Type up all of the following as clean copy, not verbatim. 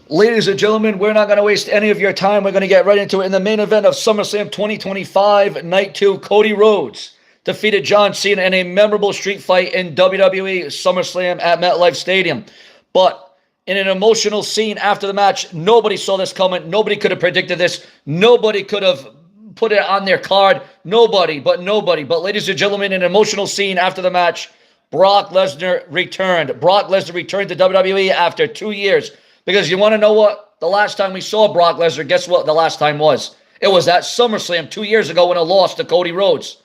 Ladies and gentlemen, we're not going to waste any of your time. We're going to get right into it. In the main event of SummerSlam 2025, Night 2, Cody Rhodes defeated John Cena in a memorable street fight in WWE Summerslam at MetLife Stadium. But in an emotional scene after the match, nobody saw this coming. Nobody could have predicted this. Nobody could have put it on their card. Nobody. But ladies and gentlemen, in an emotional scene after the match, Brock Lesnar returned. Brock Lesnar returned to WWE after 2 years. Because you want to know what? The last time we saw Brock Lesnar, guess what the last time was? It was at SummerSlam 2 years ago when it lost to Cody Rhodes.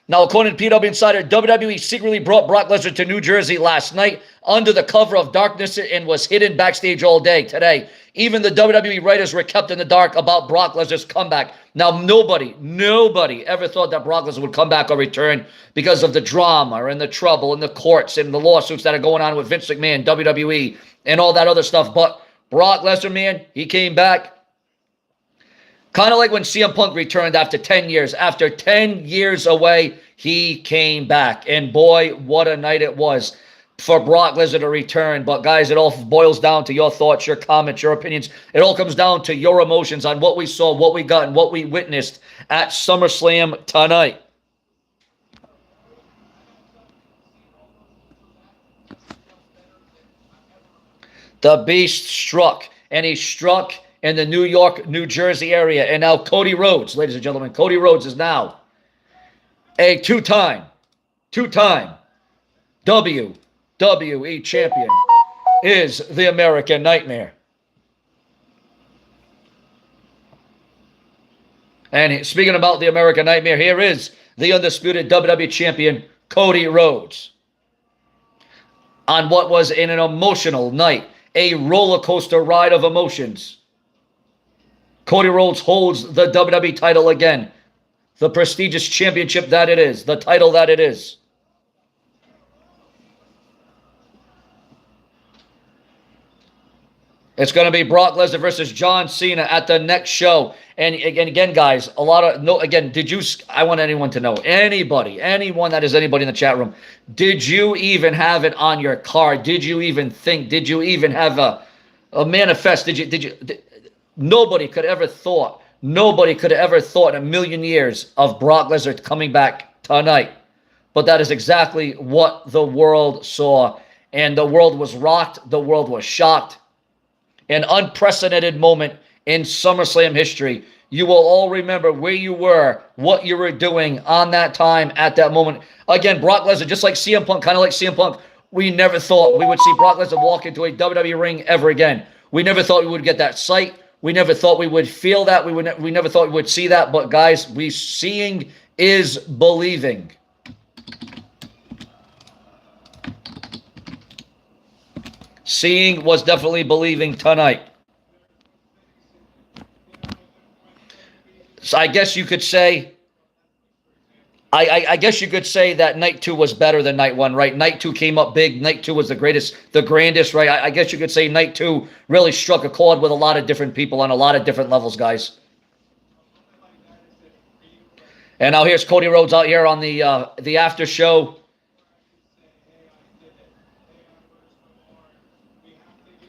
Now, according to PW Insider, WWE secretly brought Brock Lesnar to New Jersey last night under the cover of darkness and was hidden backstage all day today. Even the WWE writers were kept in the dark about Brock Lesnar's comeback. Now, nobody ever thought that Brock Lesnar would come back or return because of the drama and the trouble and the courts and the lawsuits that are going on with Vince McMahon, WWE, and all that other stuff. But Brock Lesnar, man, he came back. Kind of like when CM Punk returned after 10 years. After 10 years away, he came back. And boy, what a night it was for Brock Lesnar to return. But guys, it all boils down to your thoughts, your comments, your opinions. It all comes down to your emotions on what we saw, what we got, and what we witnessed at SummerSlam tonight. The Beast struck, and he struck in the New York, New Jersey area. And now Cody Rhodes, ladies and gentlemen, Cody Rhodes is now a two-time WWE champion, is the American Nightmare. And speaking about the American Nightmare, here is the undisputed WWE champion, Cody Rhodes, on what was an emotional night. A roller coaster ride of emotions. Cody Rhodes holds the WWE title again. The prestigious championship that it is. The title that it is. It's going to be Brock Lesnar versus John Cena at the next show. And again, guys, I want anyone to know, anyone that is anybody in the chat room, did you even have it on your card? Did you even think? Did you even have a manifest? Nobody could ever thought in a million years of Brock Lesnar coming back tonight. But that is exactly what the world saw. And the world was rocked. The world was shocked. An unprecedented moment in SummerSlam history. You will all remember where you were, what you were doing on that time at that moment. Again, Brock Lesnar, just like CM Punk, kind of like CM Punk, we never thought we would see Brock Lesnar walk into a WWE ring ever again. We never thought we would get that sight. We never thought we would feel that. We never thought we would see that. But guys, seeing is believing. Seeing was definitely believing tonight. So I guess you could say, I guess you could say that night 2 was better than night 1, right? Night 2 came up big. Night 2 was the grandest, right? I guess you could say night 2 really struck a chord with a lot of different people on a lot of different levels, guys. And now here's Cody Rhodes out here on the after show.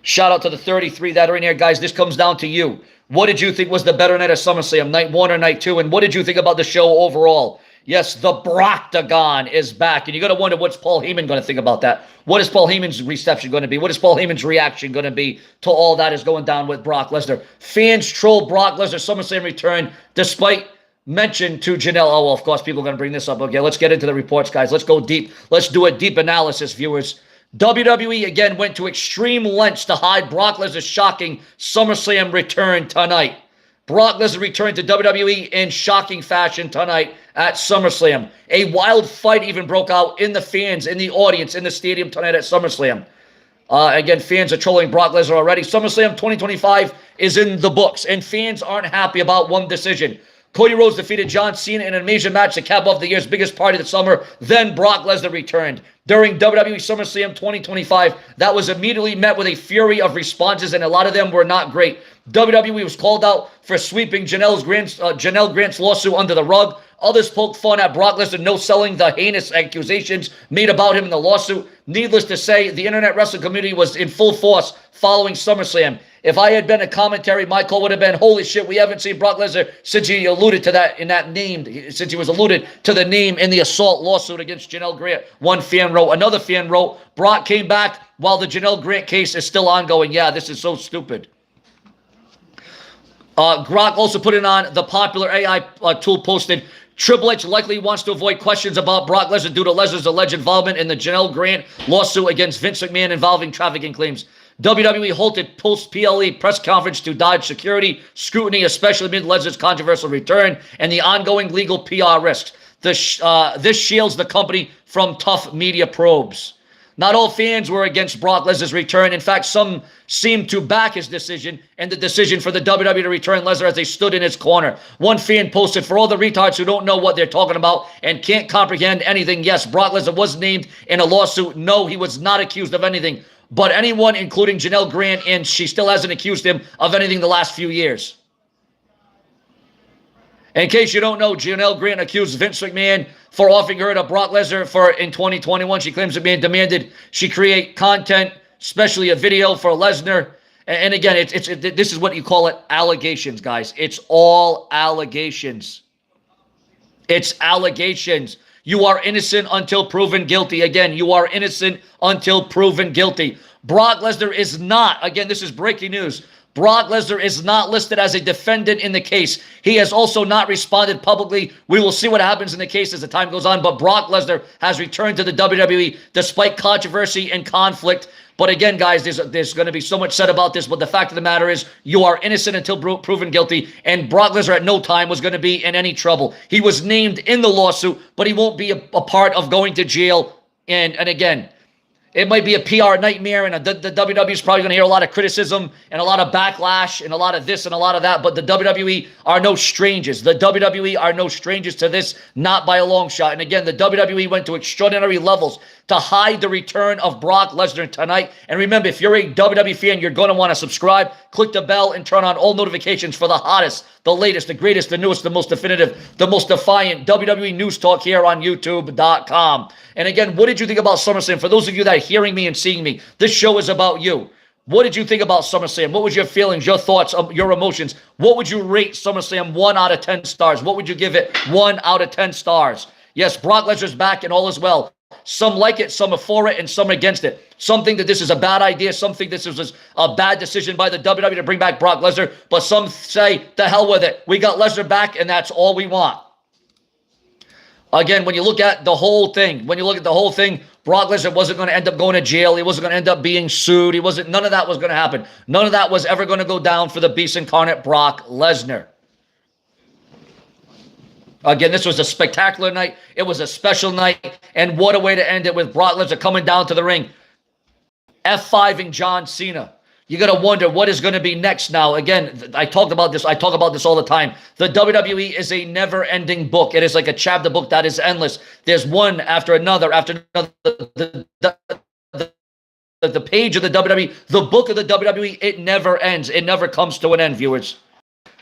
Shout out to the 33 that are in here, guys. This comes down to you. What did you think was the better night of SummerSlam, night 1 or night 2? And what did you think about the show overall? Yes, the Broctagon is back. And you got to wonder, what's Paul Heyman going to think about that? What is Paul Heyman's reception going to be? What is Paul Heyman's reaction going to be to all that is going down with Brock Lesnar? Fans troll Brock Lesnar SummerSlam return despite mention to Janelle. Oh, well, of course, people are going to bring this up. Okay, let's get into the reports, guys. Let's go deep. Let's do a deep analysis, viewers. WWE again went to extreme lengths to hide Brock Lesnar's shocking SummerSlam return tonight. Brock Lesnar returned to WWE in shocking fashion tonight at SummerSlam. A wild fight even broke out in the fans, in the audience, in the stadium tonight at SummerSlam. Again, fans are trolling Brock Lesnar already. SummerSlam 2025 is in the books, and fans aren't happy about one decision. Cody Rhodes defeated John Cena in an amazing match to cap off the year's biggest party of the summer. Then Brock Lesnar returned. During WWE Summerslam 2025, that was immediately met with a fury of responses, and a lot of them were not great. WWE was called out for sweeping Janelle Grant's lawsuit under the rug. Others poked fun at Brock Lesnar no-selling the heinous accusations made about him in the lawsuit. Needless to say, the internet wrestling community was in full force following SummerSlam. If I had been a commentary, my call would have been, holy shit, we haven't seen Brock Lesnar since he alluded to that in that name, since he was alluded to the name in the assault lawsuit against Janelle Grant. One fan wrote. Another fan wrote, Brock came back while the Janelle Grant case is still ongoing. Yeah, this is so stupid. Grok also put it on the popular AI tool posted, Triple H likely wants to avoid questions about Brock Lesnar due to Lesnar's alleged involvement in the Janelle Grant lawsuit against Vince McMahon involving trafficking claims. WWE halted post-PLE press conference to dodge security scrutiny, especially amid Lesnar's controversial return and the ongoing legal PR risks. This shields the company from tough media probes. Not all fans were against Brock Lesnar's return. In fact, some seemed to back his decision and the decision for the WWE to return Lesnar as they stood in his corner. One fan posted, for all the retards who don't know what they're talking about and can't comprehend anything, yes, Brock Lesnar was named in a lawsuit. No, he was not accused of anything. But anyone, including Janelle Grant, and she still hasn't accused him of anything the last few years. In case you don't know, Janelle Grant accused Vince McMahon for offering her to Brock Lesnar in 2021. She claims McMahon demanded she create content, especially a video for Lesnar. And again, this is what you call it, allegations, guys. It's all allegations. It's allegations. You are innocent until proven guilty. Again, you are innocent until proven guilty. Brock Lesnar is not, again, this is breaking news, Brock Lesnar is not listed as a defendant in the case. He has also not responded publicly. We will see what happens in the case as the time goes on, but Brock Lesnar has returned to the WWE despite controversy and conflict. But again, guys, there's going to be so much said about this, but the fact of the matter is you are innocent until proven guilty, and Brock Lesnar at no time was going to be in any trouble. He was named in the lawsuit, but he won't be a part of going to jail. And again, it might be a PR nightmare, and the WWE is probably going to hear a lot of criticism and a lot of backlash and a lot of this and a lot of that, but the WWE are no strangers. The WWE are no strangers to this, not by a long shot. And again, the WWE went to extraordinary levels to hide the return of Brock Lesnar tonight. And remember, if you're a WWE fan, you're going to want to subscribe, click the bell, and turn on all notifications for the hottest, the latest, the greatest, the newest, the most definitive, the most defiant WWE news talk here on YouTube.com. And again, what did you think about SummerSlam? For those of you that are hearing me and seeing me, this show is about you. What did you think about SummerSlam? What was your feelings, your thoughts, your emotions? What would you rate SummerSlam 1 out of 10 stars? What would you give it 1 out of 10 stars? Yes, Brock Lesnar's back and all is well. Some like it, some are for it, and some are against it. Some think that this is a bad idea. Some think this was a bad decision by the WWE to bring back Brock Lesnar. But some say, the hell with it. We got Lesnar back, and that's all we want. Again, when you look at the whole thing, Brock Lesnar wasn't going to end up going to jail. He wasn't going to end up being sued. None of that was going to happen. None of that was ever going to go down for the beast incarnate, Brock Lesnar. Again, this was a spectacular night. It was a special night. And what a way to end it with Brock Lesnar coming down to the ring. F5ing John Cena. You got to wonder what is going to be next now. Again, I talk about this all the time. The WWE is a never-ending book. It is like a chapter book that is endless. There's one after another, The page of the WWE, the book of the WWE, it never ends. It never comes to an end, viewers.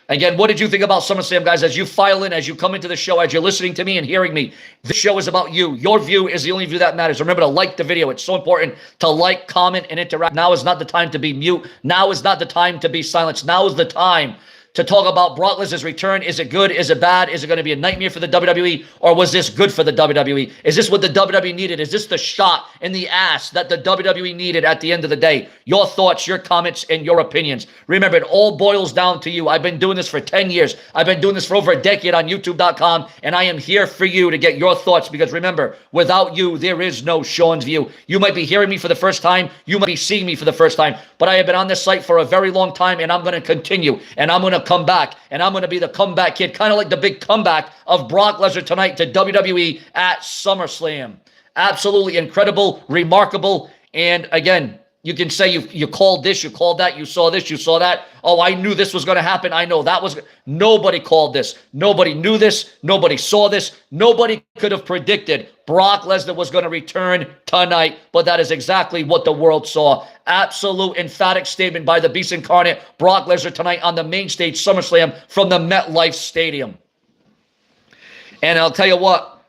Again, what did you think about SummerSlam, guys? As you file in, as you come into the show, as you're listening to me and hearing me, this show is about you. Your view is the only view that matters. Remember to like the video. It's so important to like, comment, and interact. Now is not the time to be mute. Now is not the time to be silenced. Now is the time to talk about Brock Lesnar's return. Is it good? Is it bad? Is it going to be a nightmare for the WWE? Or was this good for the WWE? Is this what the WWE needed? Is this the shot in the ass that the WWE needed at the end of the day? Your thoughts, your comments, and your opinions. Remember, it all boils down to you. I've been doing this for 10 years. I've been doing this for over a decade on YouTube.com, and I am here for you to get your thoughts, because remember, without you, there is no Sean's View. You might be hearing me for the first time. You might be seeing me for the first time, but I have been on this site for a very long time, and I'm going to continue, and I'm going to come back, and I'm going to be the comeback kid, kind of like the big comeback of Brock Lesnar tonight to WWE at SummerSlam. Absolutely incredible, remarkable, and again, You can say you called this, you called that, you saw this, you saw that. Oh, I knew this was going to happen. I know that was. Nobody called this. Nobody knew this. Nobody saw this. Nobody could have predicted Brock Lesnar was going to return tonight, but that is exactly what the world saw. Absolute emphatic statement by the Beast Incarnate, Brock Lesnar tonight on the main stage SummerSlam from the MetLife Stadium. And I'll tell you what,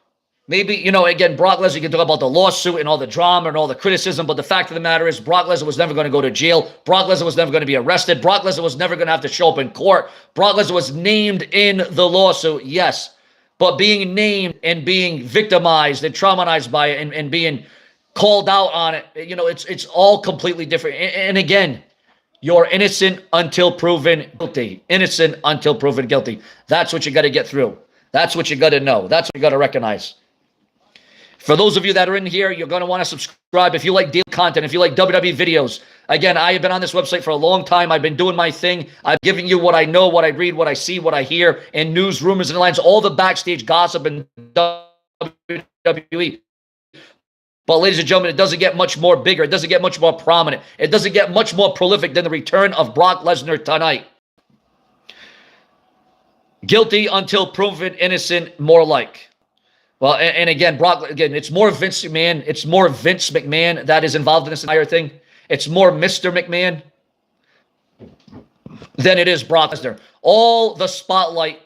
maybe, you know, again, Brock Lesnar, you can talk about the lawsuit and all the drama and all the criticism, but the fact of the matter is Brock Lesnar was never going to go to jail. Brock Lesnar was never going to be arrested. Brock Lesnar was never going to have to show up in court. Brock Lesnar was named in the lawsuit, yes, but being named and being victimized and traumatized by it and being called out on it, you know, it's all completely different. And again, you're innocent until proven guilty. Innocent until proven guilty. That's what you got to get through. That's what you got to know. That's what you got to recognize. For those of you that are in here, you're going to want to subscribe. If you like daily content, if you like WWE videos, again, I have been on this website for a long time. I've been doing my thing. I'm giving you what I know, what I read, what I see, what I hear, and news, rumors, and lines, all the backstage gossip in WWE. But ladies and gentlemen, it doesn't get much more bigger. It doesn't get much more prominent. It doesn't get much more prolific than the return of Brock Lesnar tonight. Guilty until proven innocent, more like. Well, and again, Brock, again, it's more Vince McMahon. It's more Vince McMahon that is involved in this entire thing. It's more Mr. McMahon than it is Brock Lesnar. All the spotlight,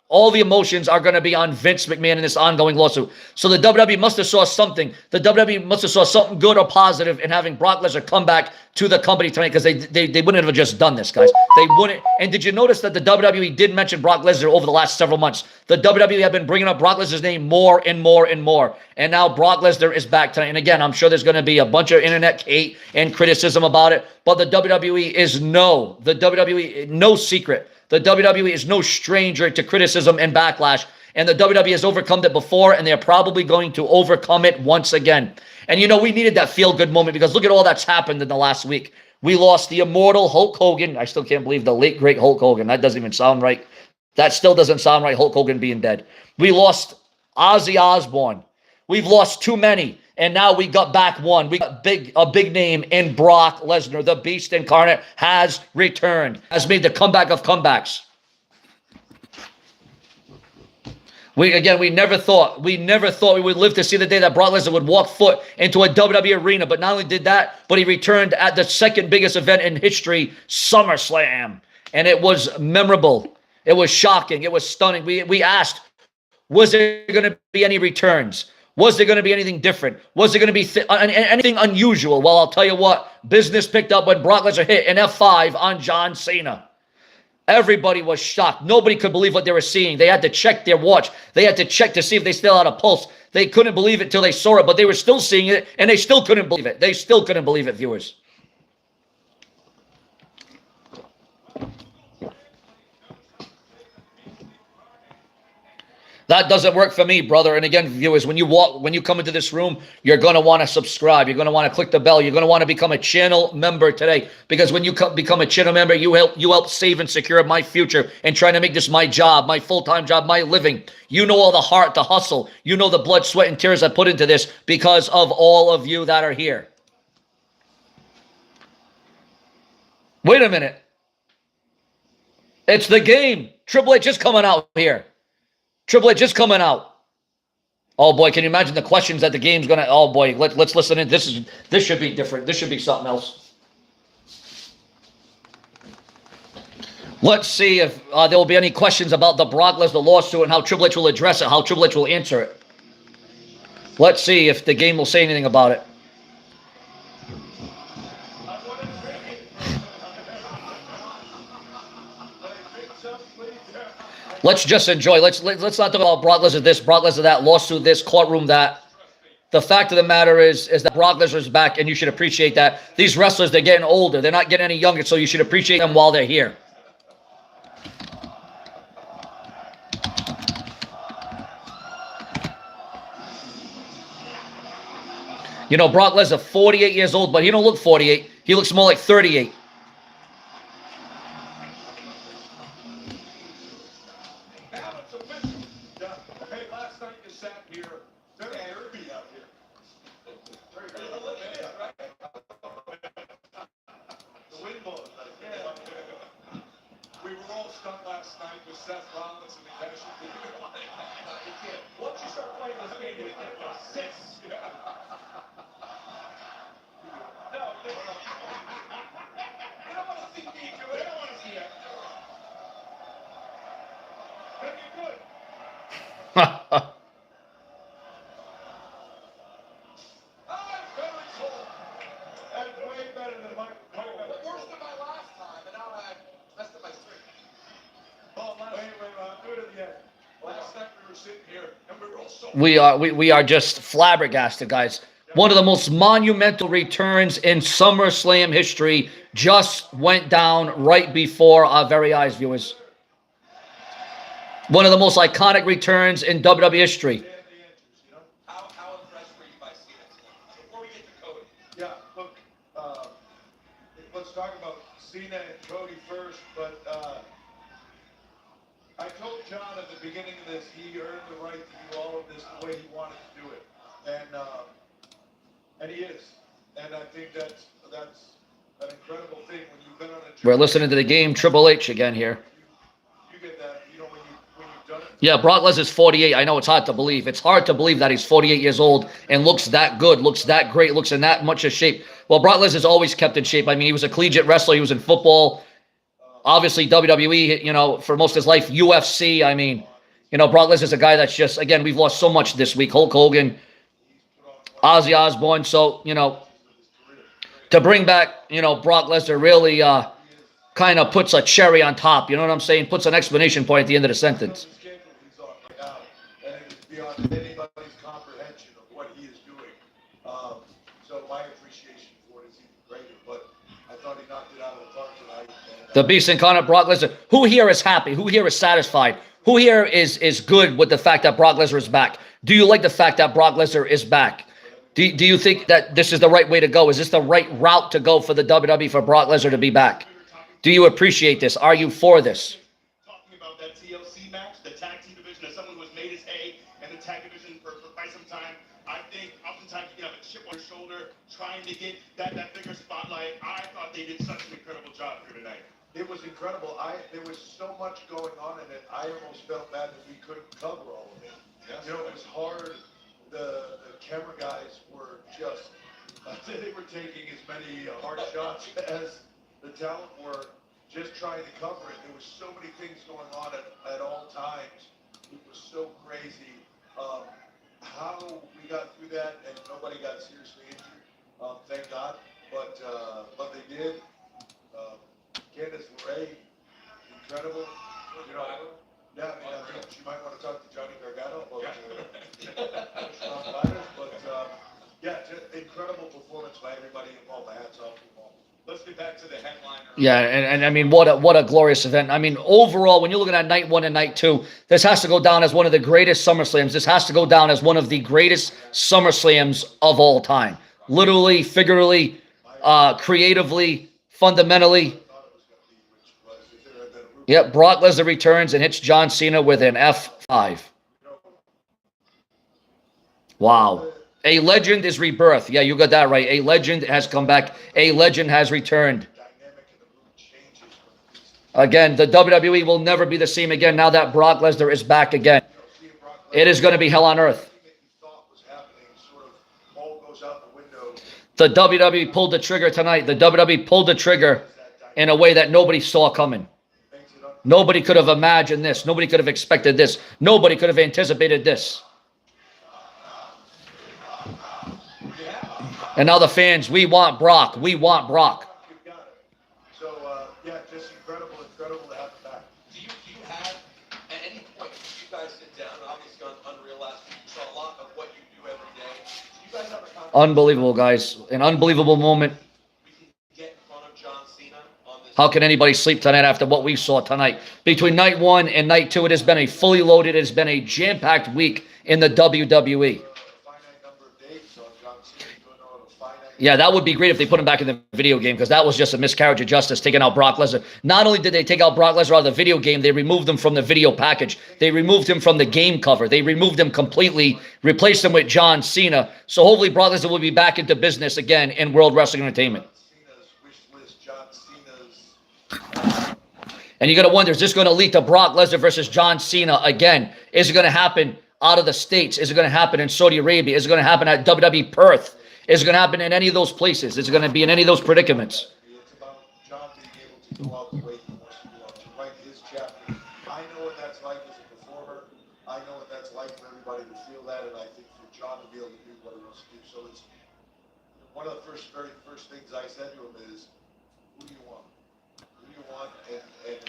all the emotions are going to be on Vince McMahon in this ongoing lawsuit. So the WWE must have saw something. The WWE must have saw something good or positive in having Brock Lesnar come back to the company tonight, because they wouldn't have just done this, guys. They wouldn't. And did you notice that the WWE did mention Brock Lesnar over the last several months? The WWE have been bringing up Brock Lesnar's name more and more and more. And now Brock Lesnar is back tonight. And again, I'm sure there's going to be a bunch of internet hate and criticism about it. But the WWE is no secret. The WWE is no stranger to criticism and backlash. And the WWE has overcome it before, and they're probably going to overcome it once again. And, you know, we needed that feel-good moment, because look at all that's happened in the last week. We lost the immortal Hulk Hogan. I still can't believe the late, great Hulk Hogan. That doesn't even sound right. That still doesn't sound right, Hulk Hogan being dead. We lost Ozzy Osbourne. We've lost too many. And now we got back one. We got a big name in Brock Lesnar. The Beast Incarnate has returned, has made the comeback of comebacks. We never thought we would live to see the day that Brock Lesnar would walk foot into a WWE arena. But not only did that, but he returned at the second biggest event in history, SummerSlam. And it was memorable. It was shocking. It was stunning. We asked, was there going to be any returns? Was there going to be anything different? Was there going to be anything unusual? Well, I'll tell you what, business picked up when Brock Lesnar hit an F5 on John Cena. Everybody was shocked. Nobody could believe what they were seeing. They had to check their watch. They had to check to see if they still had a pulse. They couldn't believe it till they saw it, but they were still seeing it, and they still couldn't believe it. They still couldn't believe it, viewers. That doesn't work for me, brother. And again, viewers, when you come into this room, you're going to want to subscribe. You're going to want to click the bell. You're going to want to become a channel member today, because when you become a channel member, you help save and secure my future and trying to make this my job, my full-time job, my living. You know all the heart, the hustle. You know the blood, sweat, and tears I put into this because of all of you that are here. Wait a minute. It's the game. Triple H is coming out here. Triple H is coming out. Oh boy, can you imagine the questions that the game's gonna? Oh boy, let's listen in. This should be different. This should be something else. Let's see if there will be any questions about the Brock Lesnar lawsuit and how Triple H will address it, how Triple H will answer it. Let's see if the game will say anything about it. Let's just enjoy. Let's not talk about Brock Lesnar this, Brock Lesnar that, lawsuit this, courtroom that. The fact of the matter is that Brock Lesnar is back, and you should appreciate that. These wrestlers, they're getting older. They're not getting any younger, so you should appreciate them while they're here. You know, Brock Lesnar, 48 years old, but he don't look 48. He looks more like 38. last night with Seth Rollins and the Cash. Once you start playing this game, you get assists. No, they don't want to see me do it. They don't want to see it. But you're good. We are just flabbergasted, guys. One of the most monumental returns in SummerSlam history just went down right before our very eyes, viewers. One of the most iconic returns in WWE history. How impressed were you by Cena? Before we get to Cody. Yeah, look, let's talk about Cena and Cody first, but I told John at the beginning of this, he earned the right to do all of this the way he wanted to do it, and he is, and I think that's an incredible thing when you've been on a journey. We're listening to the game Triple H again here. You get that, you know, when you've done it. Yeah, Brock Lesnar's 48. I know it's hard to believe. It's hard to believe that he's 48 years old and looks that good, looks that great, looks in that much of shape. Well, Brock Lesnar's always kept in shape. I mean, he was a collegiate wrestler. He was in football. Obviously, WWE, you know, for most of his life, UFC. I mean, you know, Brock Lesnar's a guy that's just, again, we've lost so much this week. Hulk Hogan, Ozzy Osbourne. So, you know, to bring back, you know, Brock Lesnar really kind of puts a cherry on top. You know what I'm saying? Puts an exclamation point at the end of the sentence. And it is beyond anybody's comprehension of what he is doing. So my appreciation for it is even greater. But I thought he knocked it out of the park tonight. The Beast incarnate, Brock Lesnar. Who here is happy? Who here is satisfied? Who here is good with the fact that Brock Lesnar is back? Do you like the fact that Brock Lesnar is back? Do you think that this is the right way to go? Is this the right route to go for the WWE for Brock Lesnar to be back? Do you appreciate this? Are you for this? Talking about that TLC match, the tag team division, as someone who has made his hay in the tag division for quite some time, I think oftentimes you can have a chip on your shoulder trying to get that bigger spotlight. I thought they did such an incredible job here tonight. It was incredible. There was so much going on in it. I almost felt bad that we couldn't cover all of it. Yes. You know, it was hard. The camera guys were just, they were taking as many hard shots as the talent were, just trying to cover it. There was so many things going on at all times. It was so crazy. How we got through that and nobody got seriously injured, thank God. But they did. Candice LeRae, incredible. You know, yeah, I mean, she might want to talk to Johnny Gargano about but yeah, just incredible performance by everybody involved. My hats off to them all. Let's get back to the headliner. Yeah, and I mean, what a glorious event. I mean, overall, when you're looking at night one and night two, this has to go down as one of the greatest SummerSlams. This has to go down as one of the greatest SummerSlams of all time. Literally, figuratively, creatively, fundamentally. Yep, Brock Lesnar returns and hits John Cena with an F5. Wow. A legend is rebirth. Yeah, you got that right. A legend has come back. A legend has returned. Again, the WWE will never be the same again now that Brock Lesnar is back again. It is going to be hell on earth. The WWE pulled the trigger tonight. The WWE pulled the trigger in a way that nobody saw coming. Nobody could have imagined this. Nobody could have expected this. Nobody could have anticipated this. And now the fans, we want Brock. We want Brock. You got it. So, yeah, just incredible to have him back. Do you have, at any point, you guys sit down, obviously on Unreal last week, you saw a lot of what you do every day. Do you guys have a conversation? Unbelievable, guys. An unbelievable moment. We can get in front of John Cena on this. How can anybody sleep tonight after what we saw tonight? Between night one and night two, it has been a fully loaded, it has been a jam-packed week in the WWE. Yeah, that would be great if they put him back in the video game, because that was just a miscarriage of justice, taking out Brock Lesnar. Not only did they take out Brock Lesnar out of the video game, they removed him from the video package. They removed him from the game cover. They removed him completely, replaced him with John Cena. So hopefully Brock Lesnar will be back into business again in World Wrestling Entertainment. And you're going to wonder, is this going to lead to Brock Lesnar versus John Cena again? Is it going to happen out of the States? Is it going to happen in Saudi Arabia? Is it going to happen at WWE Perth? Is it going to happen in any of those places? Is it going to be in any of those predicaments? It's about John being able to go out the way he wants to go out, to write his chapter. I know what that's like as a performer. I know what that's like for everybody to feel that, and I think for John to be able to do what he wants to do. So it's one of the very first things I said to him is, who do you want? Who do you want? And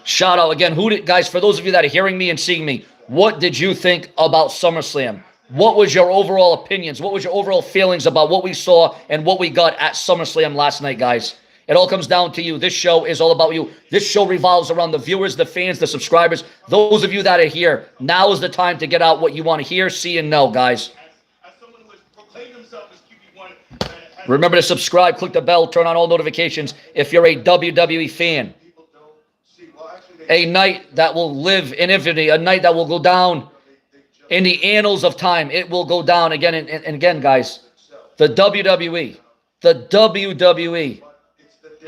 Shout out again. Guys, for those of you that are hearing me and seeing me, what did you think about SummerSlam? What was your overall opinions? What was your overall feelings about what we saw and what we got at SummerSlam last night, guys? It all comes down to you. This show is all about you. This show revolves around the viewers, the fans, the subscribers. Those of you that are here, now is the time to get out what you want to hear, see, and know, guys. As someone who has proclaimed himself as QB1, Remember to subscribe, click the bell, turn on all notifications if you're a WWE fan. people don't see, well, actually, they A night that will live in infamy, a night that will go down just in the annals of time. It will go down again and again, guys. The WWE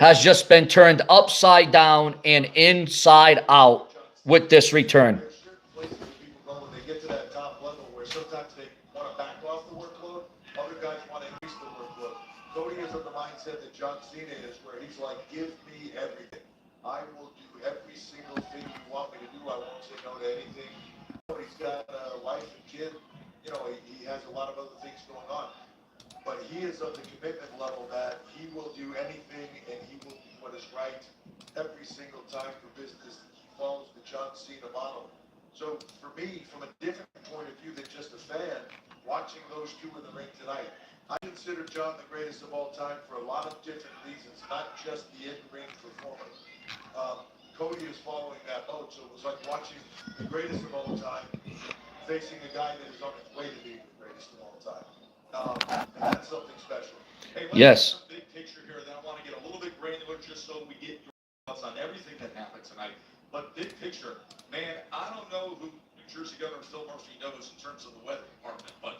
has just been turned upside down and inside out with this return. There's certain places that people go when they get to that top level where sometimes they want to back off the workload, other guys want to increase the workload. Cody is of the mindset that John Cena is, where he's like, give me everything. I will do every single thing you want me to do. I won't say no to anything. He's got a wife and kid. You know, he has a lot of other things going on. But he is of the commitment level that he will do anything and he will do what is right every single time for business. He follows the John Cena model. So for me, from a different point of view than just a fan, watching those two in the ring tonight, I consider John the greatest of all time for a lot of different reasons, not just the in-ring performance. Cody is following that mode, so it was like watching the greatest of all time facing a guy that is on his way to being the greatest of all time. And that's something special. Hey, Yes. big picture here, then I want to get a little bit granular just so we get your thoughts on everything that happened tonight. But big picture, man, I don't know who New Jersey Governor Phil Murphy knows in terms of the weather department, but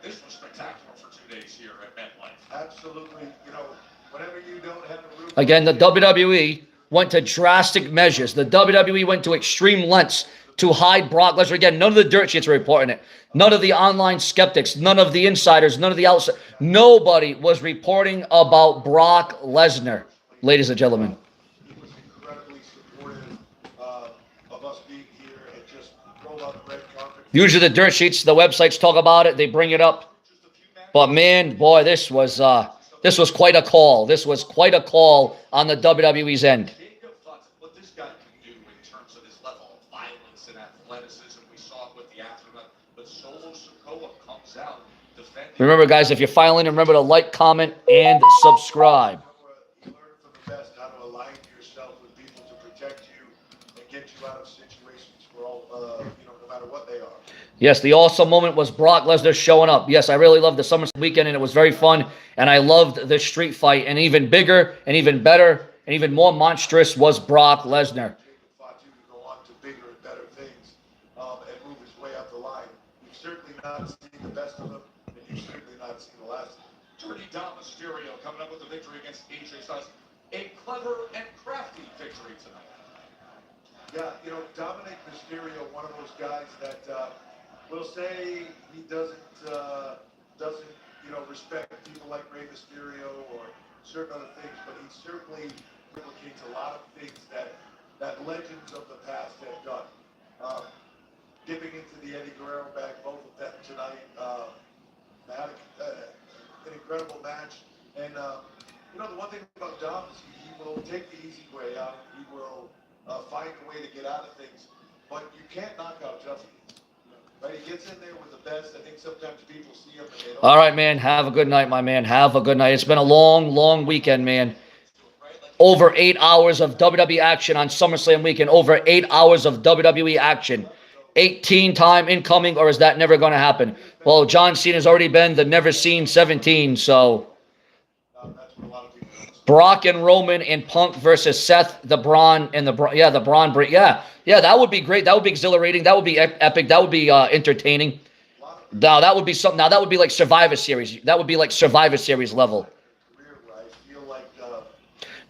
this was spectacular for 2 days here at MetLife. Absolutely. You know, whenever you don't have a roof. Again, the WWE went to drastic measures. The WWE went to extreme lengths to hide Brock Lesnar. Again, none of the dirt sheets are reporting it. None of the online skeptics, none of the insiders, none of the outside. Nobody was reporting about Brock Lesnar, ladies and gentlemen. He was incredibly supportive of us being here and just roll out the red carpet. Usually the dirt sheets, the websites talk about it. They bring it up. But man, boy, this was quite a call. This was quite a call on the WWE's end. Jacob thoughts what this guy can do in terms of his level of violence and athleticism. We saw it with the aftermath, but Solo Sikoa comes out defending. Remember, guys, if you're filing, remember to like, comment, and subscribe. You learn from the best how to align yourself with people to protect you and get you out of situations for all, no matter what they are. Yes, the awesome moment was Brock Lesnar showing up. Yes, I really loved the SummerSlam weekend, and it was very fun. And I loved the street fight. And even bigger, and even better, and even more monstrous was Brock Lesnar. Jacob fought you to go on to bigger and better things and move his way up the line. You've certainly not seen the best of him, and you've certainly not seen the last. Dirty Dom Mysterio coming up with a victory against AJ Styles. A clever and crafty victory tonight. Yeah, Dominic Mysterio, one of those guys that will say he doesn't respect people like Rey Mysterio or certain other things, but he certainly replicates a lot of things that legends of the past have done. Dipping into the Eddie Guerrero bag, both of them tonight, had an incredible match. And the one thing about Dom is he will take the easy way out. He will find a way to get out of things, but you can't knock out Justin. Right, he gets in there with the best. I think sometimes people see him and they don't. All right, man. Have a good night, my man. Have a good night. It's been a long, long weekend, man. Over 8 hours of WWE action on SummerSlam weekend. Over 8 hours of WWE action. 18 time incoming, or is that never going to happen? Well, John Cena's already been the never seen 17, so. That's what a lot of people don't see. Brock and Roman and Punk versus Seth, the Braun, and the Braun. Yeah, that would be great. That would be exhilarating. That would be epic. That would be entertaining. Now that would be something. Now that would be like Survivor Series. That would be like Survivor Series level. Career where I feel like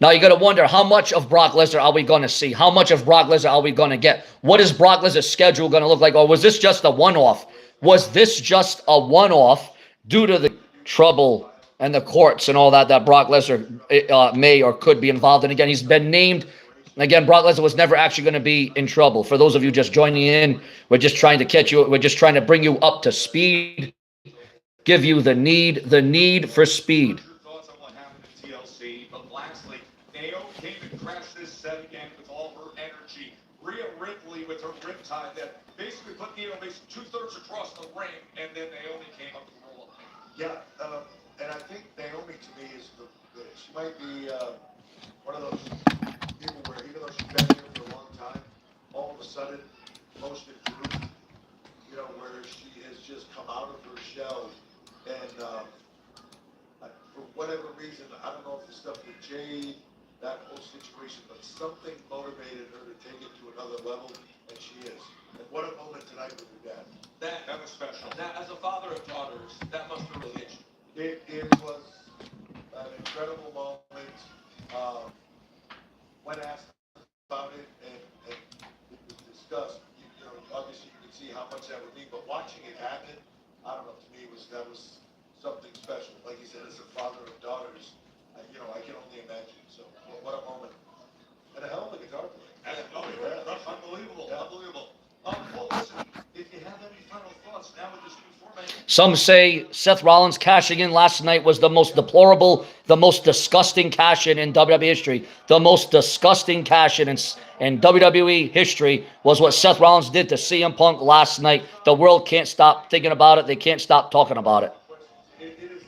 Now you got to wonder, how much of Brock Lesnar are we going to see? How much of Brock Lesnar are we going to get? What is Brock Lesnar's schedule going to look like? Or was this just a one-off? Was this just a one-off due to the trouble and the courts and all that Brock Lesnar may or could be involved in? Again, he's been named. Again, Brock Lesnar was never actually going to be in trouble. For those of you just joining in, we're just trying to catch you. We're just trying to bring you up to speed, give you the need for speed. Thoughts on what happened in TLC, but lastly, Naomi came and crashed this set again with all her energy. Rhea Ripley with her riptide that basically put Naomi 2/3 across the ring, and then Naomi came up with the roll-up. Yeah, and I think Naomi to me is she might be one of those people where even though she's been here for a long time, all of a sudden, most improved, where she has just come out of her shell. And for whatever reason, I don't know if the stuff with Jade, that whole situation, but something motivated her to take it to another level, and she is. And what a moment tonight with her dad. That was special. Now, as a father of daughters, that must have really hit you. It was an incredible moment. When asked about it and it was discussed, obviously you could see how much that would mean, but watching it happen, I don't know, to me that was something special. Like you said, as a father of daughters, I can only imagine. So what a moment. And a hell of a guitar player. That's unbelievable. Yeah. Unbelievable. Well, listen, if you have any final thoughts now with this new format. Some say Seth Rollins cashing in last night was the most deplorable, the most disgusting cash-in WWE history. The most disgusting cash-in in WWE history was what Seth Rollins did to CM Punk last night. The world can't stop thinking about it. They can't stop talking about it. It is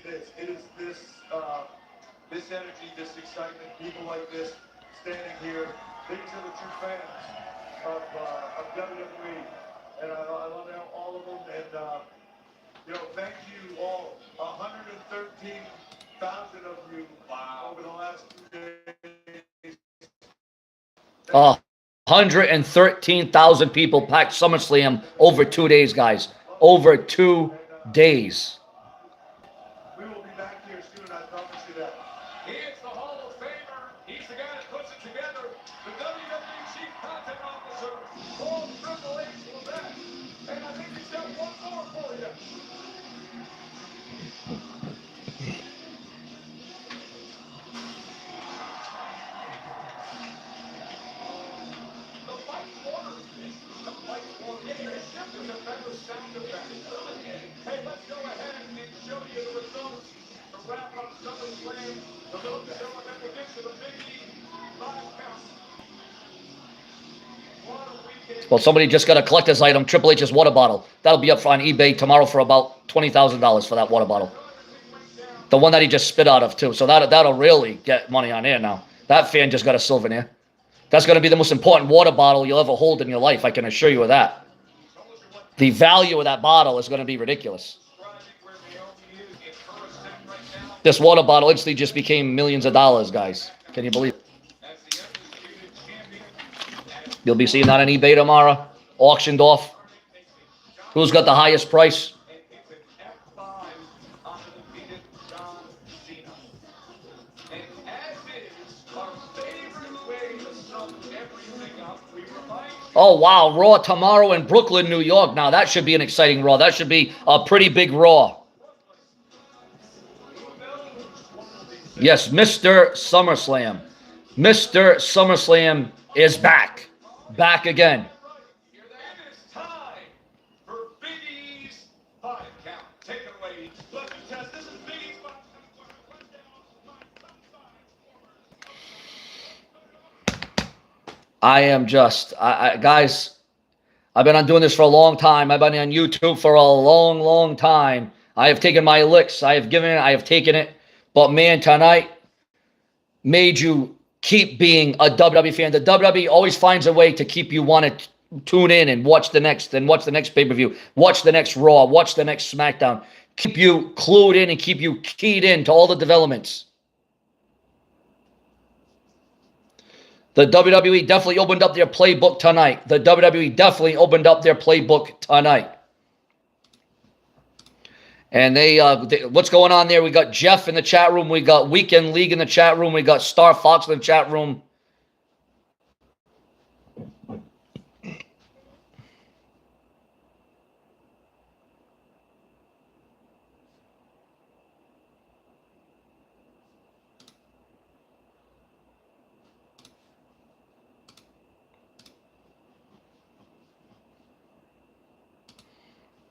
this energy, this excitement, people like this standing here. These are the true fans of WWE, and I love all of them. And thank you all, 113,000 of you over the last 2 days. 113,000 people packed SummerSlam over 2 days, guys. Over 2 days. We will be back here soon, I promise you that. He is the Hall of Famer. He's the guy that puts it together. The WWE Chief Content Officer, Paul Triple H Levesque. And I think he's got one more for you. The Mike Water. The Mike Water. This is a better sound effect. Hey, let's go ahead and show you the results to wrap up SummerSlam. The little show and then we'll get to the Big E 5 count. What a weekend. Well, somebody just got a collector's item, Triple H's water bottle. That'll be up on eBay tomorrow for about $20,000 for that water bottle. The one that he just spit out of, too. So that'll really get money on air now. That fan just got a souvenir. That's going to be the most important water bottle you'll ever hold in your life, I can assure you of that. The value of that bottle is going to be ridiculous. This water bottle instantly just became millions of dollars, guys. Can you believe it? You'll be seeing that on eBay tomorrow, auctioned off. Who's got the highest price? Oh, wow. Raw tomorrow in Brooklyn, New York. Now, that should be an exciting Raw. That should be a pretty big Raw. Yes, Mr. SummerSlam. Mr. SummerSlam is back. Back again. It is time for Big E's 5 count. Take it away. Let's test. This is Big E's 5 count. I am just, guys, I've been on doing this for a long time. I've been on YouTube for a long, long time. I have taken my licks. I have given it. I have taken it. But, man, tonight made you keep being a WWE fan. The WWE always finds a way to keep you want to tune in and watch the next pay-per-view, watch the next Raw, watch the next SmackDown. Keep you clued in and keep you keyed in to all the developments. The WWE definitely opened up their playbook tonight. The WWE definitely opened up their playbook tonight. And what's going on there? We got Jeff in the chat room. We got Weekend League in the chat room. We got Star Fox in the chat room.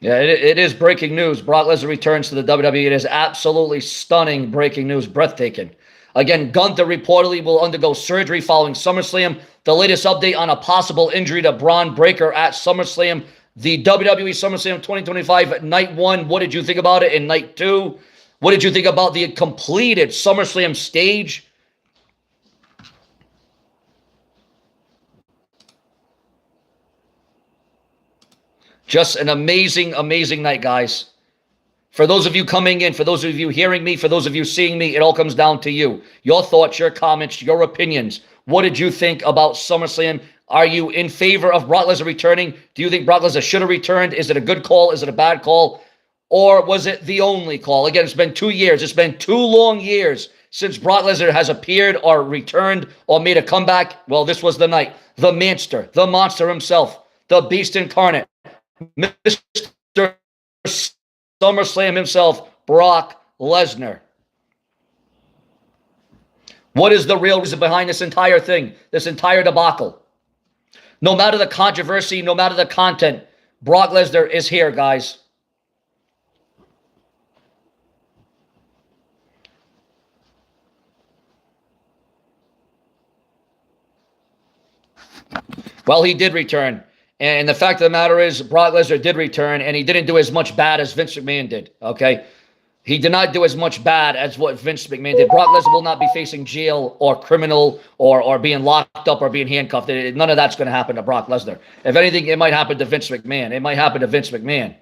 Yeah, it is breaking news. Brock Lesnar returns to the WWE. It is absolutely stunning breaking news, breathtaking. Again, Gunther reportedly will undergo surgery following SummerSlam. The latest update on a possible injury to Braun Breaker at SummerSlam. The WWE Summerslam 2025 Night 1, what did you think about it? In Night 2, what did you think about the completed SummerSlam stage? Just an amazing, amazing night, guys. For those of you coming in, for those of you hearing me, for those of you seeing me, it all comes down to you. Your thoughts, your comments, your opinions. What did you think about SummerSlam? Are you in favor of Brock Lesnar returning? Do you think Brock Lesnar should have returned? Is it a good call? Is it a bad call? Or was it the only call? Again, it's been 2 years. It's been 2 long years since Brock Lesnar has appeared or returned or made a comeback. Well, this was the night. The Manster, the monster himself, the beast incarnate, Mr. SummerSlam himself, Brock Lesnar. What is the real reason behind this entire thing, this entire debacle? No matter the controversy, no matter the content, Brock Lesnar is here, guys. Well, he did return. And the fact of the matter is, Brock Lesnar did return, and he didn't do as much bad as Vince McMahon did, okay? He did not do as much bad as what Vince McMahon did. Brock Lesnar will not be facing jail or criminal or being locked up or being handcuffed. None of that's going to happen to Brock Lesnar. If anything, it might happen to Vince McMahon. It might happen to Vince McMahon.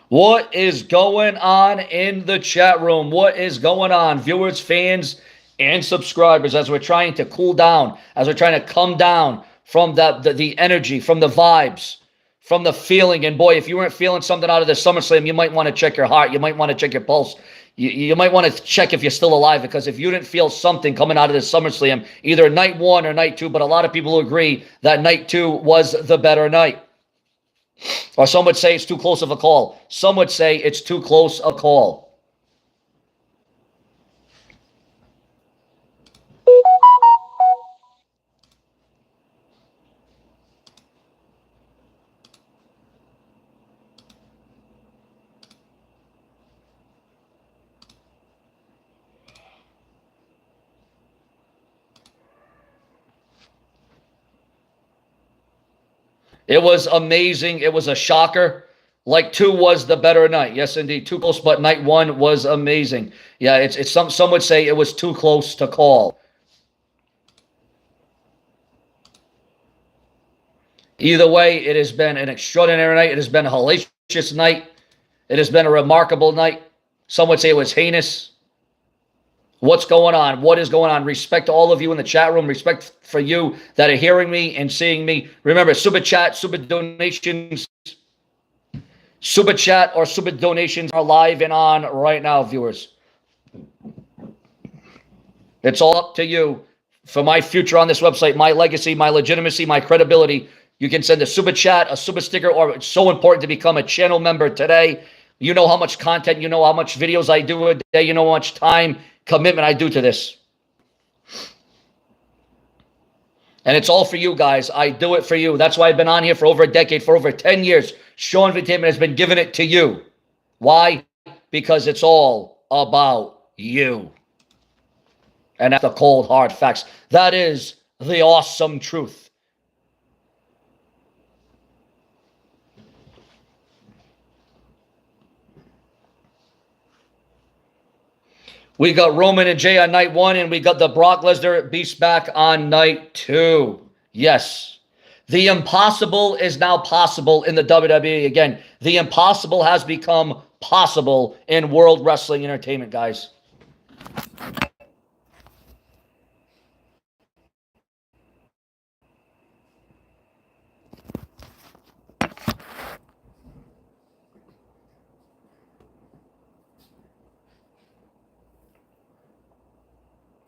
What is going on in the chat room? What is going on, viewers, fans, and subscribers, as we're trying to cool down, as we're trying to come down from the energy, from the vibes, from the feeling? And boy, if you weren't feeling something out of the SummerSlam, you might want to check your heart. You might want to check your pulse. You might want to check if you're still alive, because if you didn't feel something coming out of the SummerSlam, either Night 1 or Night 2, but a lot of people agree that Night 2 was the better night. Or some would say it's too close of a call. Some would say it's too close a call. It was amazing. It was a shocker. Like 2 was the better night. Yes, indeed. Too close, but Night 1 was amazing. Yeah, it's some would say it was too close to call. Either way, it has been an extraordinary night. It has been a hellacious night. It has been a remarkable night. Some would say it was heinous. What's going on? What is going on? Respect to all of you in the chat room. Respect for you that are hearing me and seeing me. Remember, super chat, super donations. Super chat or super donations are live and on right now, viewers. It's all up to you. For my future on this website, my legacy, my legitimacy, my credibility, you can send a super chat, a super sticker, or it's so important to become a channel member today. You know how much content, you know how much videos I do a day, you know how much time, commitment I do to this. And it's all for you guys. I do it for you. That's why I've been on here for over a decade, for over 10 years. Seanzviewent has been giving it to you. Why? Because it's all about you. And that's the cold, hard facts. That is the awesome truth. We got Roman and Jay on Night 1, and we got the Brock Lesnar Beast back on Night 2. Yes. The impossible is now possible in the WWE. Again, the impossible has become possible in World Wrestling Entertainment, guys.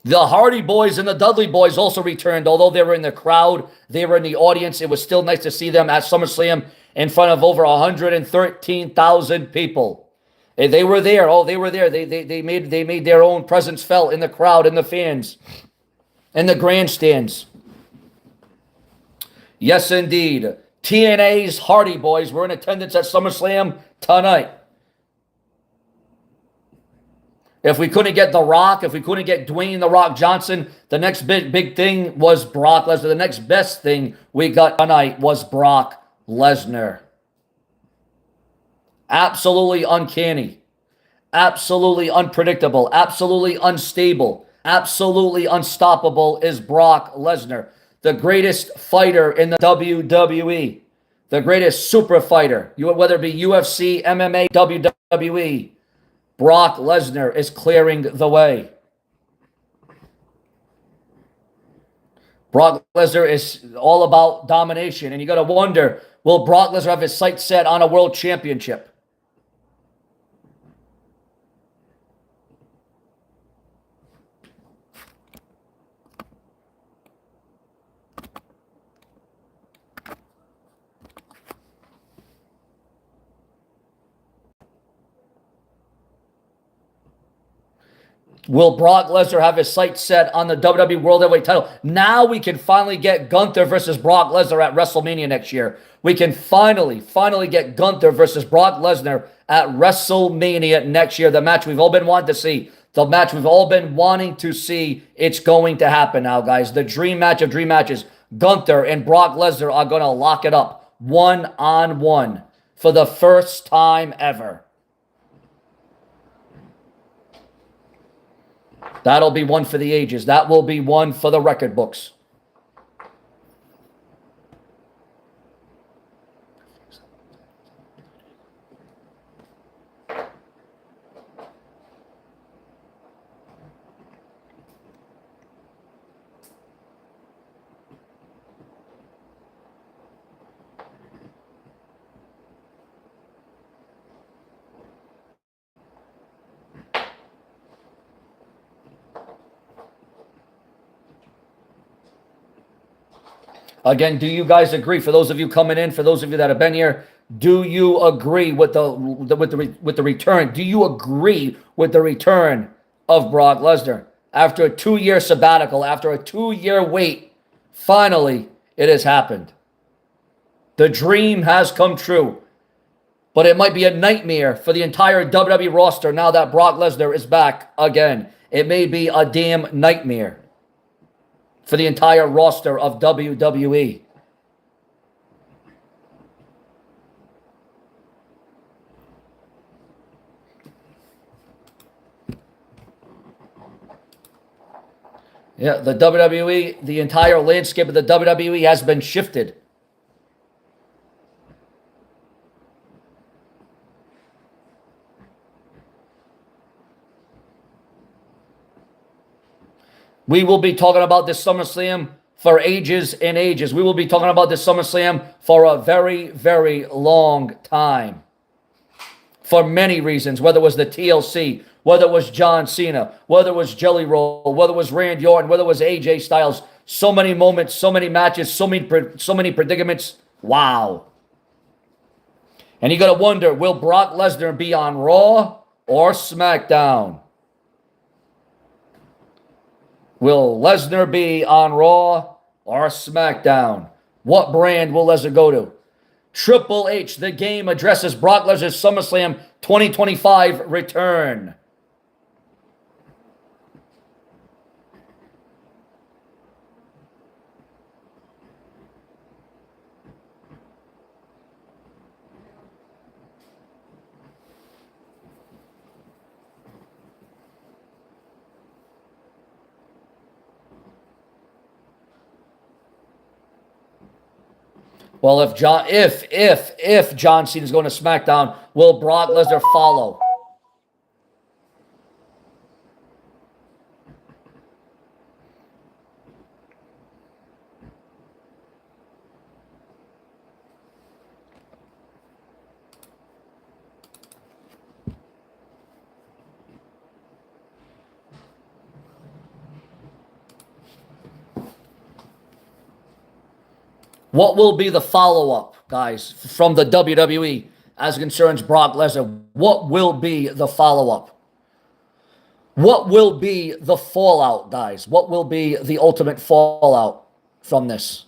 The Hardy Boys and the Dudley Boys also returned. Although they were in the crowd, they were in the audience. It was still nice to see them at SummerSlam in front of over 113,000 people. They were there. Oh, they were there. They made their own presence felt in the crowd, in the fans, in the grandstands. Yes, indeed. TNA's Hardy Boys were in attendance at SummerSlam tonight. If we couldn't get The Rock, if we couldn't get Dwayne The Rock Johnson, the next big thing was Brock Lesnar. The next best thing we got tonight was Brock Lesnar. Absolutely uncanny. Absolutely unpredictable. Absolutely unstable. Absolutely unstoppable is Brock Lesnar. The greatest fighter in the WWE. The greatest super fighter. Whether it be UFC, MMA, WWE. Brock Lesnar is clearing the way. Brock Lesnar is all about domination. And you got to wonder, will Brock Lesnar have his sights set on a world championship? Will Brock Lesnar have his sights set on the WWE World Heavyweight title? Now we can finally get Gunther versus Brock Lesnar at WrestleMania next year. We can finally get Gunther versus Brock Lesnar at WrestleMania next year. The match we've all been wanting to see. The match we've all been wanting to see. It's going to happen now, guys. The dream match of dream matches. Gunther and Brock Lesnar are going to lock it up one-on-one for the first time ever. That'll be one for the ages. That will be one for the record books. Again, do you guys agree? For those of you coming in, for those of you that have been here, do you agree with the return? Do you agree with the return of Brock Lesnar after a 2-year sabbatical, after a 2-year wait? Finally, it has happened. The dream has come true, but it might be a nightmare for the entire WWE roster now that Brock Lesnar is back again. It may be a damn nightmare for the entire roster of WWE. Yeah, the WWE, the entire landscape of the WWE has been shifted. We will be talking about this SummerSlam for ages and ages. We will be talking about this SummerSlam for a very, very long time. For many reasons, whether it was the TLC, whether it was John Cena, whether it was Jelly Roll, whether it was Randy Orton, whether it was AJ Styles. So many moments, so many matches, so many predicaments. Wow. And you got to wonder, will Brock Lesnar be on Raw or SmackDown? Will Lesnar be on Raw or SmackDown? What brand will Lesnar go to? Triple H, the game, addresses Brock Lesnar's SummerSlam 2025 return. Well, if John Cena is going to SmackDown, will Brock Lesnar follow? What will be the follow-up, guys, from the WWE as concerns Brock Lesnar? What will be the follow-up? What will be the fallout, guys? What will be the ultimate fallout from this?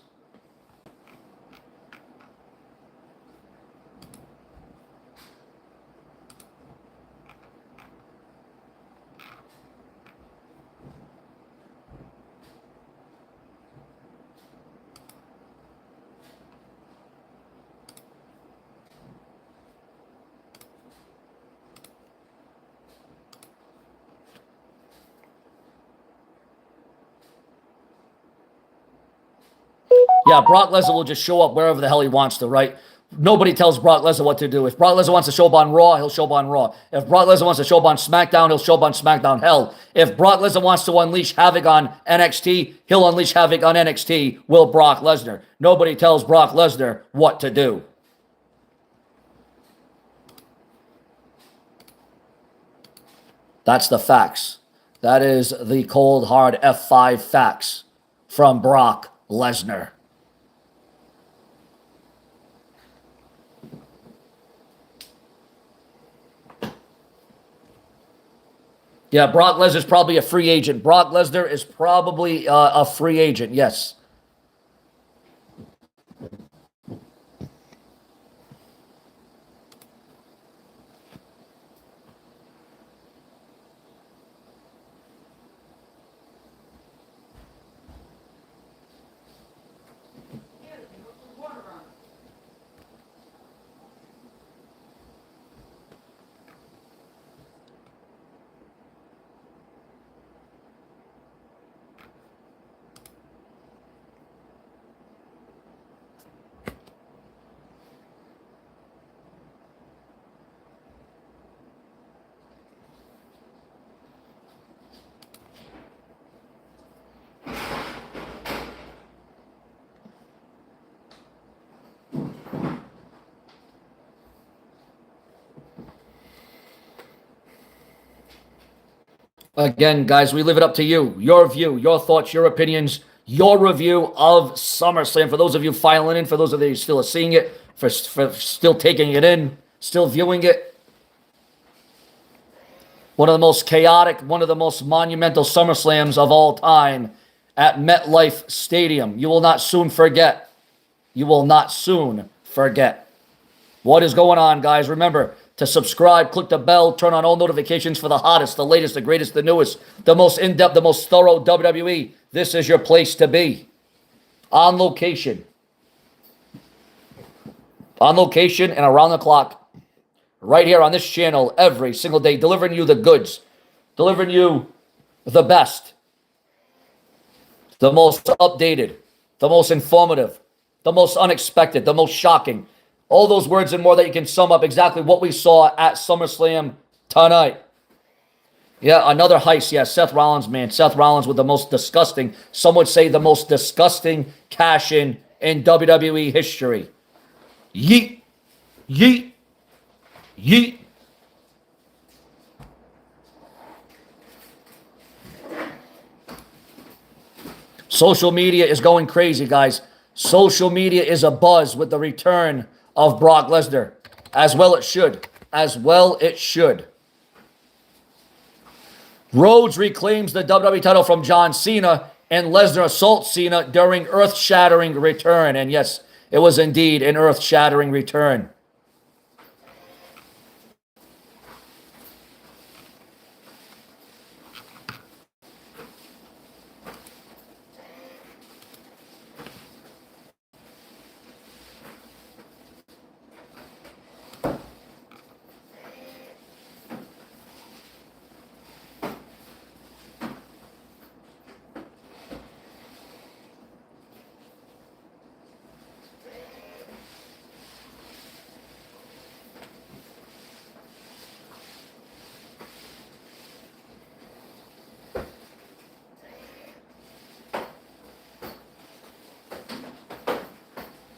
Yeah, Brock Lesnar will just show up wherever the hell he wants to, right? Nobody tells Brock Lesnar what to do. If Brock Lesnar wants to show up on Raw, he'll show up on Raw. If Brock Lesnar wants to show up on SmackDown, he'll show up on SmackDown. Hell, if Brock Lesnar wants to unleash havoc on NXT, he'll unleash havoc on NXT, will Brock Lesnar. Nobody tells Brock Lesnar what to do. That's the facts. That is the cold, hard F5 facts from Brock Lesnar. Yeah, Brock Lesnar's probably a free agent. Brock Lesnar is probably a free agent, yes. Again, guys, we leave it up to you. Your view, your thoughts, your opinions, your review of SummerSlam. For those of you filing in, for those of you still seeing it, for still taking it in, still viewing it. One of the most chaotic, one of the most monumental SummerSlams of all time at MetLife Stadium. You will not soon forget. You will not soon forget. What is going on, guys? Remember to subscribe, click the bell, turn on all notifications for the hottest, the latest, the greatest, the newest, the most in-depth, the most thorough WWE. This is your place to be. On location. On location and around the clock. Right here on this channel every single day, delivering you the goods. Delivering you the best. The most updated. The most informative. The most unexpected. The most shocking. All those words and more that you can sum up exactly what we saw at SummerSlam tonight. Yeah, another heist. Yeah, Seth Rollins, man. Seth Rollins with the most disgusting, some would say the most disgusting cash-in WWE history. Yeet. Yeet. Yeet. Social media is going crazy, guys. Social media is abuzz with the return of Brock Lesnar. As well it should. As well it should. Rhodes reclaims the WWE title from John Cena, and Lesnar assaults Cena during earth-shattering return. And yes, it was indeed an earth-shattering return.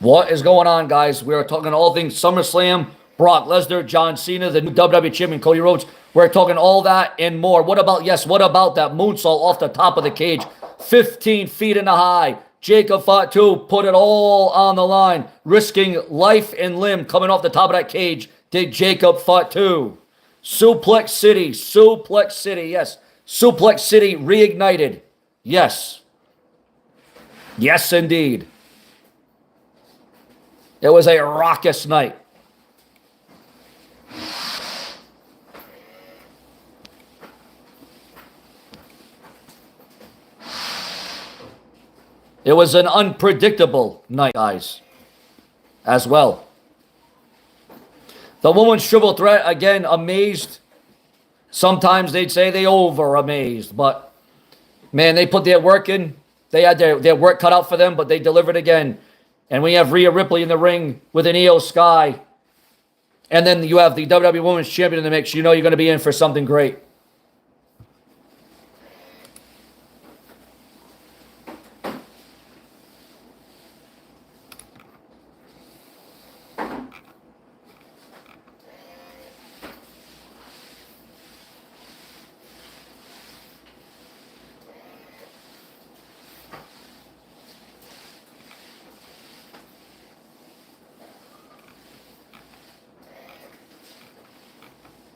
What is going on, guys? We are talking all things SummerSlam, Brock Lesnar, John Cena, the new WWE champion, Cody Rhodes. We're talking all that and more. What about, yes, what about that moonsault off the top of the cage? 15 feet in the high. Jacob Fatu put it all on the line, risking life and limb coming off the top of that cage. Did Jacob Fatu. Suplex City, yes. Suplex City reignited. Yes. Yes, indeed. It was a raucous night. It was an unpredictable night, guys, as well. The women's triple threat, again, amazed. Sometimes they'd say they over-amazed, but, man, they put their work in. They had their work cut out for them, but they delivered again. And we have Rhea Ripley in the ring with an Io Sky. And then you have the WWE Women's Champion in the mix. You know you're going to be in for something great.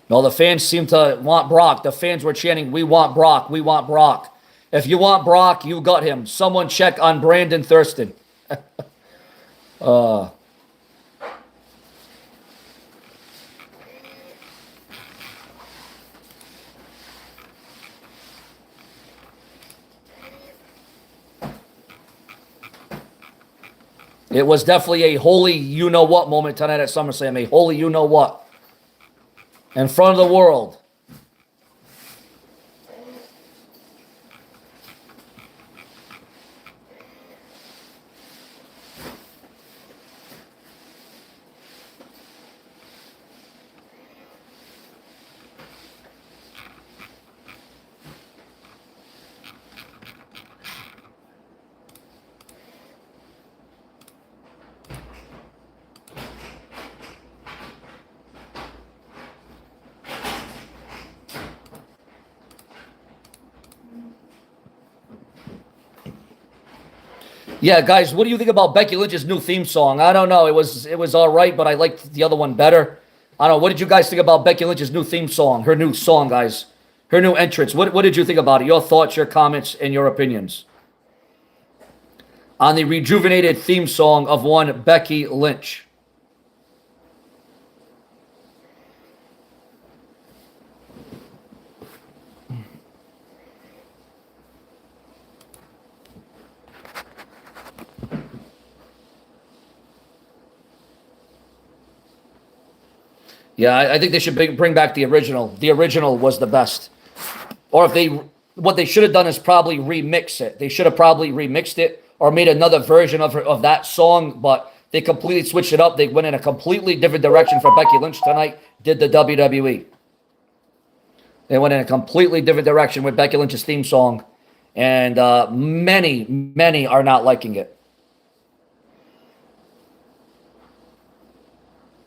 No, the fans seem to want Brock. The fans were chanting, "We want Brock, we want Brock." If you want Brock, you got him. Someone check on Brandon Thurston. It was definitely a holy you-know-what moment tonight at SummerSlam. A holy you-know-what. In front of the world. Yeah, guys, what do you think about Becky Lynch's new theme song? I don't know. It was all right, but I liked the other one better. I don't know. What did you guys think about Becky Lynch's new theme song? Her new song, guys. Her new entrance. What did you think about it? Your thoughts, your comments, and your opinions on the rejuvenated theme song of one Becky Lynch. Yeah, I think they should bring back the original. The original was the best. Or what they should have done is probably remix it. They should have probably remixed it or made another version of that song, but they completely switched it up. They went in a completely different direction for Becky Lynch tonight, did the WWE. They went in a completely different direction with Becky Lynch's theme song, and many are not liking it.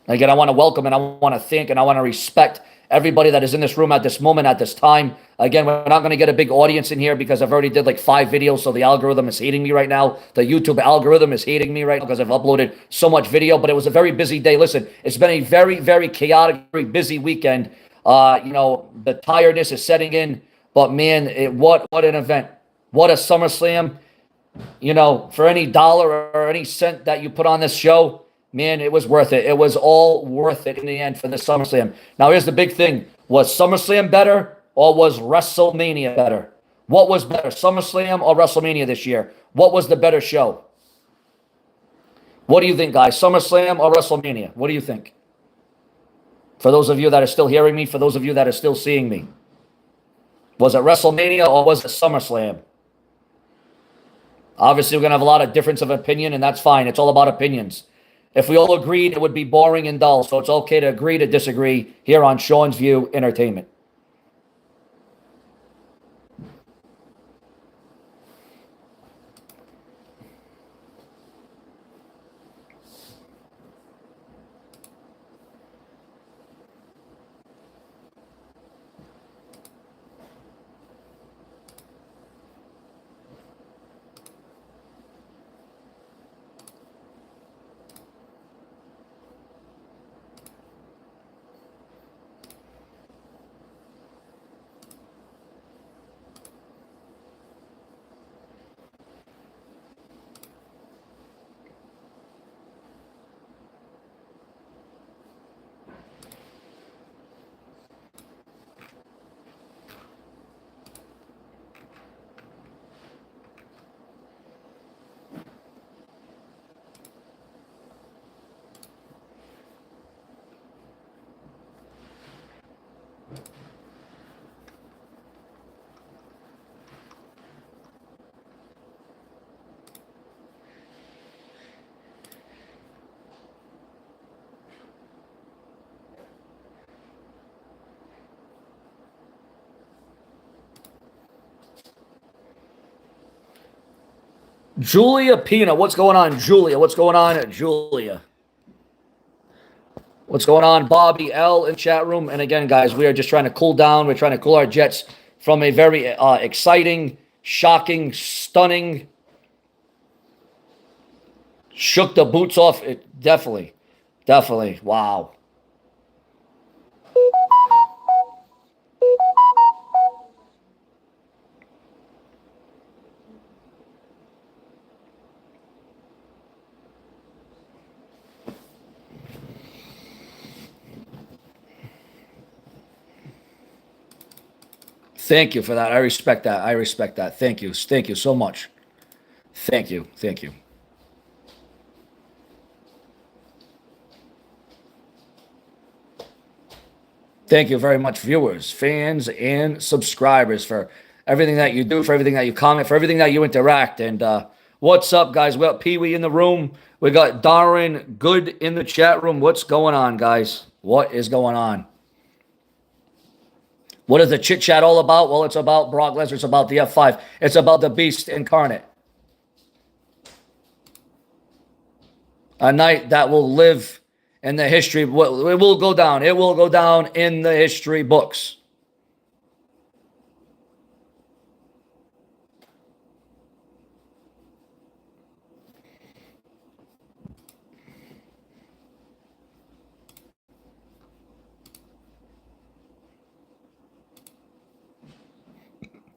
Again, I want to welcome and I want to thank and I want to respect everybody that is in this room at this moment, at this time. Again, we're not going to get a big audience in here because I've already did like 5 videos, so the algorithm is hating me right now. The YouTube algorithm is hating me right now because I've uploaded so much video, but it was a very busy day. Listen, it's been a very, very chaotic, very busy weekend. The tiredness is setting in, but man, what an event. What a SummerSlam. For any dollar or any cent that you put on this show, man, it was worth it. It was all worth it in the end for the SummerSlam. Now, here's the big thing. Was SummerSlam better or was WrestleMania better? What was better, SummerSlam or WrestleMania this year? What was the better show? What do you think, guys? SummerSlam or WrestleMania? What do you think? For those of you that are still hearing me, for those of you that are still seeing me. Was it WrestleMania or was it SummerSlam? Obviously, we're going to have a lot of difference of opinion, and that's fine. It's all about opinions. If we all agreed, it would be boring and dull. So it's okay to agree to disagree here on Sean's View Entertainment. Julia Pina. What's going on, Julia? What's going on, Julia? What's going on, Bobby L in chat room? And again, guys, we are just trying to cool down. We're trying to cool our jets from a very exciting, shocking, stunning, shook the boots off. It definitely. Wow. Thank you for that. I respect that. Thank you. Thank you so much. Thank you. Thank you very much, viewers, fans, and subscribers, for everything that you do, for everything that you comment, for everything that you interact. And what's up, guys? We got Pee Wee in the room. We got Darren Good in the chat room. What's going on, guys? What is going on? What is the chit chat all about? Well, it's about Brock Lesnar. It's about the F5. It's about the Beast incarnate. A night that will live in the history. It will go down. It will go down in the history books.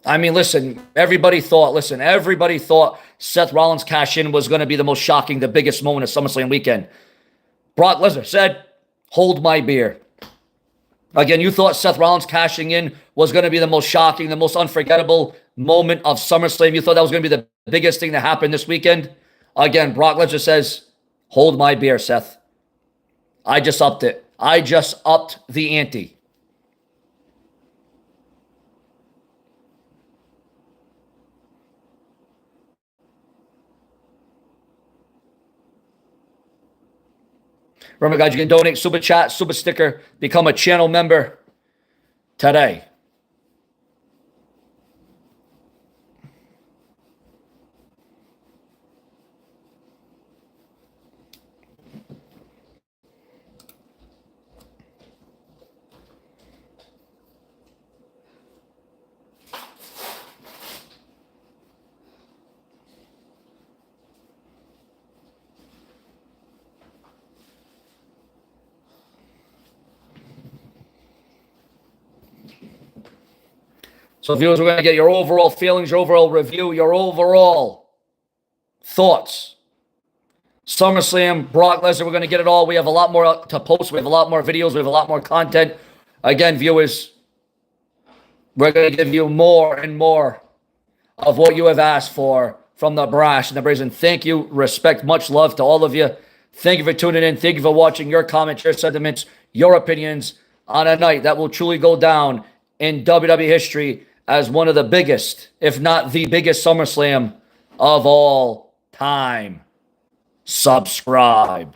I mean, listen, everybody thought Seth Rollins cash-in was going to be the most shocking, the biggest moment of SummerSlam weekend. Brock Lesnar said, hold my beer. Again, you thought Seth Rollins cashing in was going to be the most shocking, the most unforgettable moment of SummerSlam. You thought that was going to be the biggest thing that happened this weekend. Again, Brock Lesnar says, hold my beer, Seth. I just upped it. I just upped the ante. Remember, guys, you can donate, super chat, super sticker, become a channel member today. So, viewers, we're going to get your overall feelings, your overall review, your overall thoughts. SummerSlam, Brock Lesnar, we're going to get it all. We have a lot more to post. We have a lot more videos. We have a lot more content. Again, viewers, we're going to give you more and more of what you have asked for from the brash and the brazen. Thank you, respect, much love to all of you. Thank you for tuning in. Thank you for watching. Your comments, your sentiments, your opinions on a night that will truly go down in WWE history as one of the biggest, if not the biggest SummerSlam of all time. Subscribe.